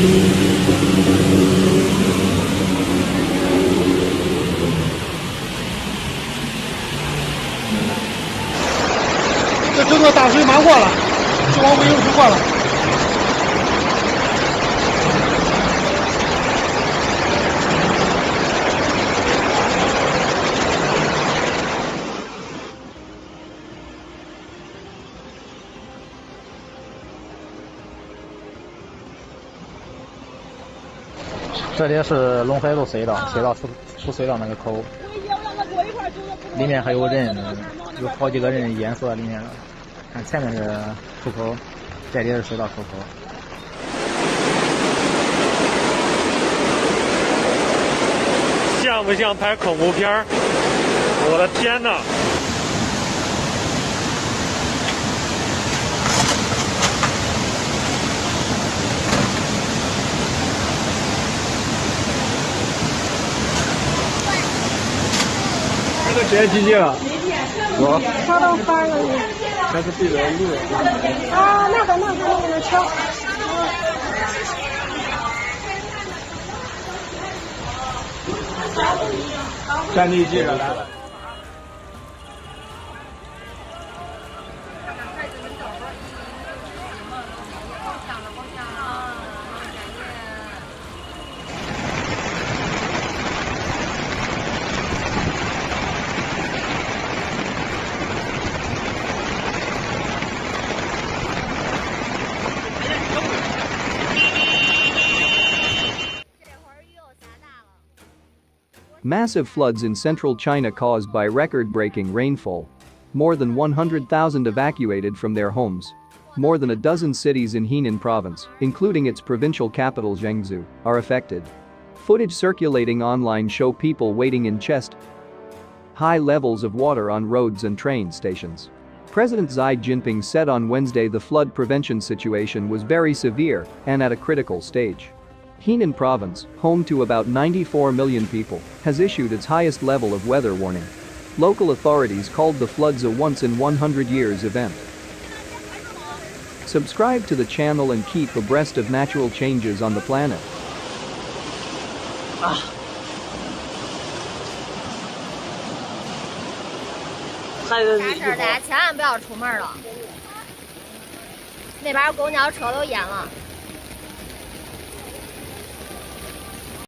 这整个大水漫过了，就往卫生区过了。这里是龙海路隧道，隧道出隧道那个口，里面还有人，有好几个人淹死在里面了。看前面是出口，这里是隧道出口。像不像拍恐怖片儿？我的天哪！这个现在几斤啊？啥都翻了你。这是对着路。啊，那个桥。站地记着来了。Massive floods in central China caused by record-breaking rainfall. More than 100,000 evacuated from their homes. More than a dozen cities in Henan province, including its provincial capital Zhengzhou, are affected. Footage circulating online show people waiting in chest-high levels of water on roads and train stations. President Xi Jinping said on Wednesday the flood prevention situation was very severe and at a critical stage. Henan province, home to about 94 million people, has issued its highest level of weather warning. Local authorities called the floods a once-in-100 years event. Subscribe to the channel and keep abreast of natural changes on the planet. 啥事儿大家千万不要出门了，那边公交车都淹了。